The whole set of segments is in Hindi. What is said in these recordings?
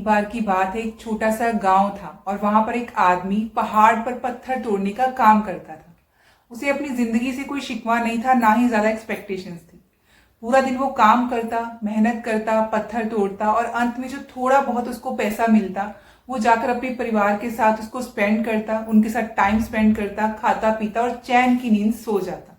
एक बार की बात है, एक छोटा सा गांव था और वहां पर एक आदमी पहाड़ पर पत्थर तोड़ने का काम करता था। उसे अपनी जिंदगी से कोई शिकवा नहीं था, ना ही ज्यादा एक्सपेक्टेशंस थी। पूरा दिन वो काम करता, मेहनत करता, पत्थर तोड़ता और अंत में जो थोड़ा बहुत उसको पैसा मिलता वो जाकर अपने परिवार के साथ उसको स्पेंड करता, उनके साथ टाइम स्पेंड करता, खाता पीता और चैन की नींद सो जाता।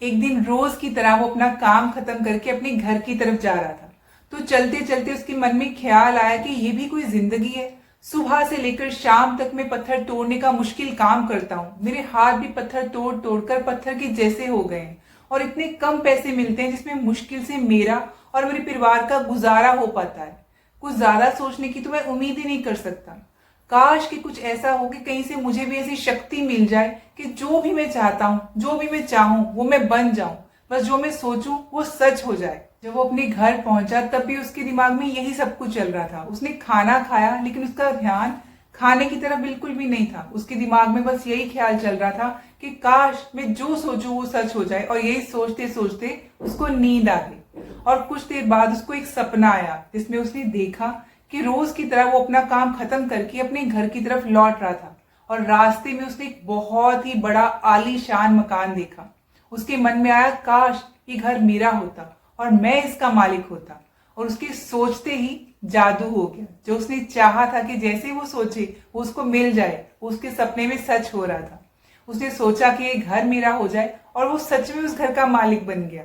एक दिन रोज की तरह वो अपना काम खत्म करके अपने घर की तरफ जा रहा था। तो चलते चलते उसके मन में ख्याल आया कि ये भी कोई जिंदगी है। सुबह से लेकर शाम तक मैं पत्थर तोड़ने का मुश्किल काम करता हूँ, मेरे हाथ भी पत्थर तोड़ तोड़ कर पत्थर के जैसे हो गए हैं और इतने कम पैसे मिलते हैं जिसमें मुश्किल से मेरा और मेरे परिवार का गुजारा हो पाता है। कुछ ज्यादा सोचने की तो मैं उम्मीद ही नहीं कर सकता। काश कि कुछ ऐसा हो कि कहीं से मुझे भी ऐसी शक्ति मिल जाए कि जो भी मैं चाहता हूँ, जो भी मैं चाहूँ वो मैं बन जाऊं, बस जो मैं सोचूं वो सच हो जाए। जब वो अपने घर पहुंचा तब भी उसके दिमाग में यही सब कुछ चल रहा था। उसने खाना खाया लेकिन उसका ध्यान खाने की तरफ बिल्कुल भी नहीं था। उसके दिमाग में बस यही ख्याल चल रहा था कि काश मैं जो सोचूं वो सच हो जाए। और यही सोचते सोचते उसको नींद आ गई और कुछ देर बाद उसको एक सपना आया जिसमें उसने देखा कि रोज की तरह वो अपना काम खत्म करके अपने घर की तरफ लौट रहा था और रास्ते में उसने एक बहुत ही बड़ा आलीशान मकान देखा। उसके मन में आया काश ये घर मेरा होता और मैं इसका मालिक होता। और उसके सोचते ही जादू हो गया। जो उसने चाहा था कि जैसे वो सोचे वो उसको मिल जाए, वो उसके सपने में सच हो रहा था। उसने सोचा कि ये घर मेरा हो जाए और वो सच में उस घर का मालिक बन गया।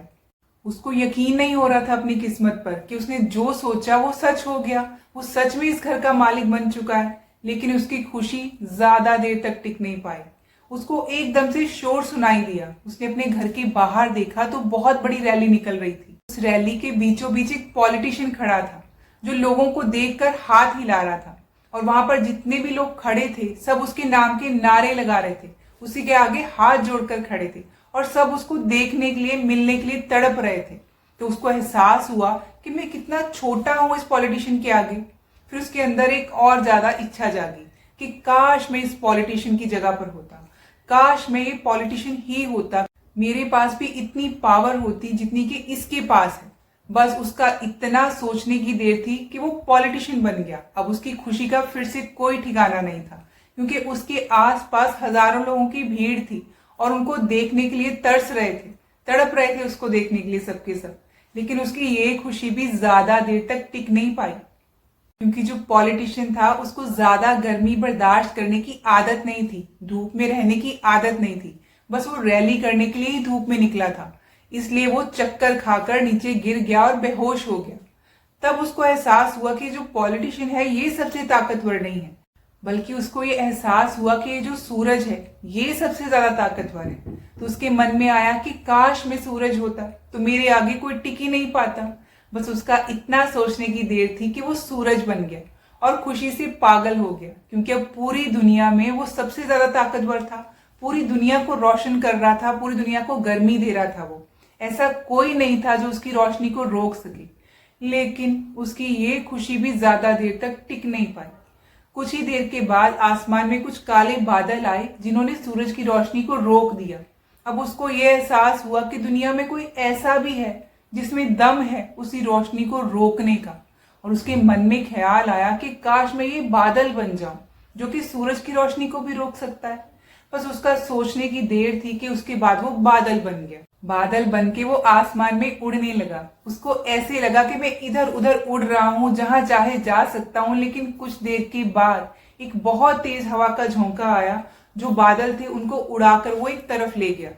उसको यकीन नहीं हो रहा था अपनी किस्मत पर कि उसने जो सोचा वो सच हो गया। वो सच में इस घर का मालिक बन चुका है। लेकिन उसकी खुशी ज्यादा देर तक टिक नहीं पाई। उसको एकदम से शोर सुनाई दिया। उसने अपने घर के बाहर देखा तो बहुत बड़ी रैली निकल रही थी। उस रैली के बीचों बीच एक पॉलिटिशियन खड़ा था जो लोगों को देखकर हाथ हिला रहा था। और वहां पर जितने भी लोग खड़े थे सब उसके नाम के नारे लगा रहे थे, उसी के आगे हाथ जोड़कर खड़े थे और सब उसको देखने के लिए, मिलने के लिए तड़प रहे थे। तो उसको एहसास हुआ कि मैं कितना छोटा हूं इस पॉलिटिशियन के आगे। फिर उसके अंदर एक और ज्यादा इच्छा जागी कि काश मैं इस पॉलिटिशियन की जगह पर होता, काश मैं ये पॉलिटिशियन ही होता, मेरे पास भी इतनी पावर होती जितनी कि इसके पास है। बस उसका इतना सोचने की देर थी कि वो पॉलिटिशियन बन गया। अब उसकी खुशी का फिर से कोई ठिकाना नहीं था क्योंकि उसके आसपास हजारों लोगों की भीड़ थी और उनको देखने के लिए तरस रहे थे, तड़प रहे थे उसको देखने के लिए सबके सब। लेकिन उसकी ये खुशी भी ज्यादा देर तक टिक नहीं पाई क्योंकि जो पॉलिटिशियन था उसको ज्यादा गर्मी बर्दाश्त करने की आदत नहीं थी, धूप में रहने की आदत नहीं थी। बस वो रैली करने के लिए ही धूप में निकला था, इसलिए वो चक्कर खाकर नीचे गिर गया और बेहोश हो गया। तब उसको एहसास हुआ कि जो पॉलिटिशियन है ये सबसे ताकतवर नहीं है, बल्कि उसको ये एहसास हुआ कि ये जो सूरज है ये सबसे ज्यादा ताकतवर है। तो उसके मन में आया कि काश मैं सूरज होता तो मेरे आगे कोई टिक ही नहीं पाता। बस उसका इतना सोचने की देर थी कि वो सूरज बन गया और खुशी से पागल हो गया क्योंकि अब पूरी दुनिया में वो सबसे ज्यादा ताकतवर था। पूरी दुनिया को रोशन कर रहा था, पूरी दुनिया को गर्मी दे रहा था। वो ऐसा कोई नहीं था जो उसकी रोशनी को रोक सके। लेकिन उसकी ये खुशी भी ज्यादा देर तक टिक नहीं पाई। कुछ ही देर के बाद आसमान में कुछ काले बादल आए जिन्होंने सूरज की रोशनी को रोक दिया। अब उसको ये एहसास हुआ कि दुनिया में कोई ऐसा भी है जिसमें दम है उसी रोशनी को रोकने का। और उसके मन में ख्याल आया कि काश मैं ये बादल बन जाऊं जो कि सूरज की रोशनी को भी रोक सकता है। बस उसका सोचने की देर थी कि उसके बाद वो बादल बन गया। बादल बन के वो आसमान में उड़ने लगा। उसको ऐसे लगा कि मैं इधर उधर उड़ रहा हूँ, जहां चाहे जा सकता हूँ। लेकिन कुछ देर के बाद एक बहुत तेज हवा का झोंका आया, जो बादल थे उनको उड़ाकर वो एक तरफ ले गया।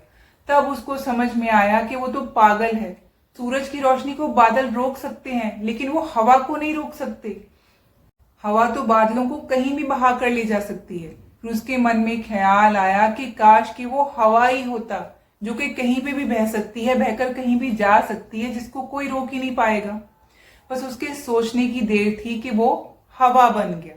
तब उसको समझ में आया कि वो तो पागल है। सूरज की रोशनी को बादल रोक सकते हैं लेकिन वो हवा को नहीं रोक सकते। हवा तो बादलों को कहीं भी बहा कर ले जा सकती है। फिर उसके मन में ख्याल आया कि काश कि वो हवा ही होता जो कि कहीं पे भी बह सकती है, बहकर कहीं भी जा सकती है, जिसको कोई रोक ही नहीं पाएगा। बस उसके सोचने की देर थी कि वो हवा बन गया।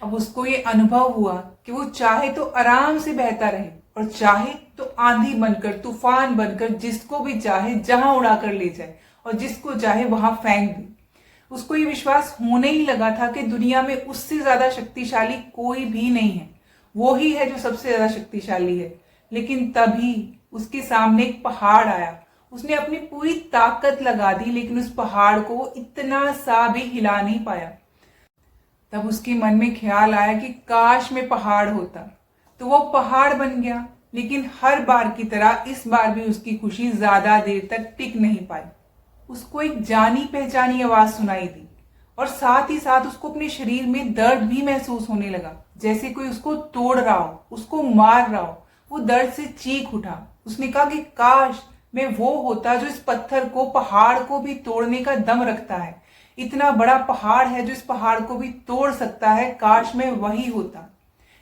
अब उसको ये अनुभव हुआ कि वो चाहे तो आराम से बहता रहे और चाहे तो आंधी बनकर, तूफान बनकर जिसको भी चाहे जहां उड़ाकर ले जाए और जिसको चाहे वहां फेंक दे। उसको ये विश्वास होने ही लगा था कि दुनिया में उससे ज्यादा शक्तिशाली कोई भी नहीं है, वो ही है जो सबसे ज्यादा शक्तिशाली है। लेकिन तभी उसके सामने एक पहाड़ आया। उसने अपनी पूरी ताकत लगा दी लेकिन उस पहाड़ को इतना सा भी हिला नहीं पाया। तब उसके मन में ख्याल आया कि काश मैं पहाड़ होता, तो वो पहाड़ बन गया। लेकिन हर बार की तरह इस बार भी उसकी खुशी ज्यादा देर तक टिक नहीं पाई। उसको एक जानी पहचानी आवाज सुनाई दी और साथ ही साथ उसको अपने शरीर में दर्द भी महसूस होने लगा, जैसे कोई उसको तोड़ रहा हो, उसको मार रहा हो। वो दर्द से चीख उठा। उसने कहा कि काश मैं वो होता जो इस पत्थर को, पहाड़ को भी तोड़ने का दम रखता है। इतना बड़ा पहाड़ है जो इस पहाड़ को भी तोड़ सकता है, काश मैं वही होता।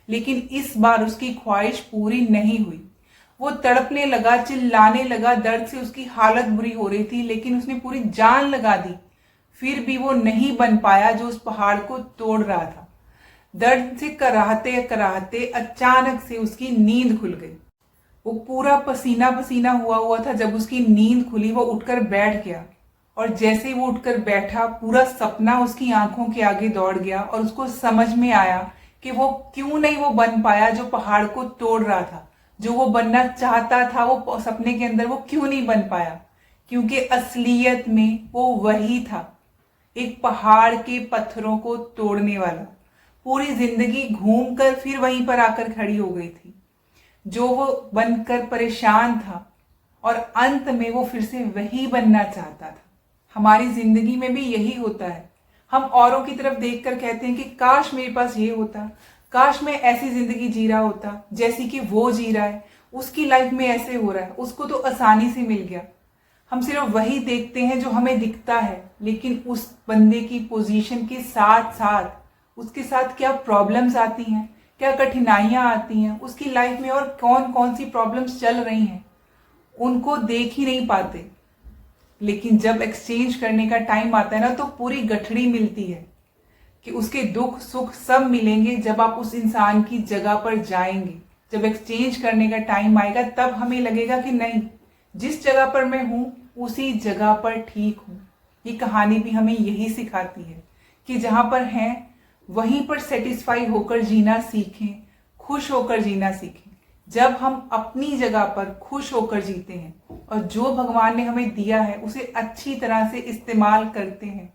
लेकिन इस बार उसकी ख्वाहिश पूरी नहीं हुई। वो तड़पने लगा, चिल्लाने लगा, दर्द से उसकी हालत बुरी हो रही थी, लेकिन उसने पूरी जान लगा दी। फिर भी वो नहीं बन पाया जो उस पहाड़ को तोड़ रहा था। दर्द से कराहते कराहते अचानक से उसकी नींद खुल गई। वो पूरा पसीना पसीना हुआ था। जब उसकी नींद खुली वो उठकर बैठ गया और जैसे ही वो उठकर बैठा, पूरा सपना उसकी आंखों के आगे दौड़ गया और उसको समझ में आया कि वो क्यों नहीं वो बन पाया जो पहाड़ को तोड़ रहा था। जो वो बनना चाहता था वो सपने के अंदर वो क्यों नहीं बन पाया, क्योंकि असलियत में वो वही था, एक पहाड़ के पत्थरों को तोड़ने वाला। पूरी जिंदगी घूमकर फिर वहीं पर आकर खड़ी हो गई थी। जो वो बनकर परेशान था और अंत में वो फिर से वही बनना चाहता था। हमारी जिंदगी में भी यही होता है। हम औरों की तरफ देखकर कहते हैं कि काश मेरे पास ये होता, काश मैं ऐसी जिंदगी जी रहा होता जैसी कि वो जी रहा है, उसकी लाइफ में ऐसे हो रहा है, उसको तो आसानी से मिल गया। हम सिर्फ वही देखते हैं जो हमें दिखता है, लेकिन उस बंदे की पोजीशन के साथ साथ उसके साथ क्या प्रॉब्लम्स आती हैं, क्या कठिनाइयां आती हैं, उसकी लाइफ में और कौन कौन सी प्रॉब्लम्स चल रही हैं, उनको देख ही नहीं पाते। लेकिन जब एक्सचेंज करने का टाइम आता है ना, तो पूरी गठड़ी मिलती है कि उसके दुख सुख सब मिलेंगे जब आप उस इंसान की जगह पर जाएंगे। जब एक्सचेंज करने का टाइम आएगा तब हमें लगेगा कि नहीं, जिस जगह पर मैं हूं उसी जगह पर ठीक हूं। ये कहानी भी हमें यही सिखाती है कि जहां पर हैं वहीं पर सेटिस्फाई होकर जीना सीखें, खुश होकर जीना सीखें। जब हम अपनी जगह पर खुश होकर जीते हैं और जो भगवान ने हमें दिया है उसे अच्छी तरह से इस्तेमाल करते हैं,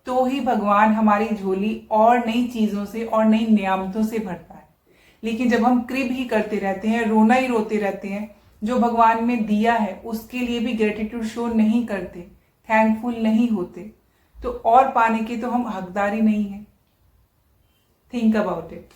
तो ही भगवान हमारी झोली और नई चीजों से और नई नियामतों से भरता है। लेकिन जब हम क्रिब ही करते रहते हैं, रोना ही रोते रहते हैं, जो भगवान ने दिया है उसके लिए भी ग्रेटिट्यूड शो नहीं करते, थैंकफुल नहीं होते, तो और पाने के तो हम हकदार ही नहीं है। Think about it.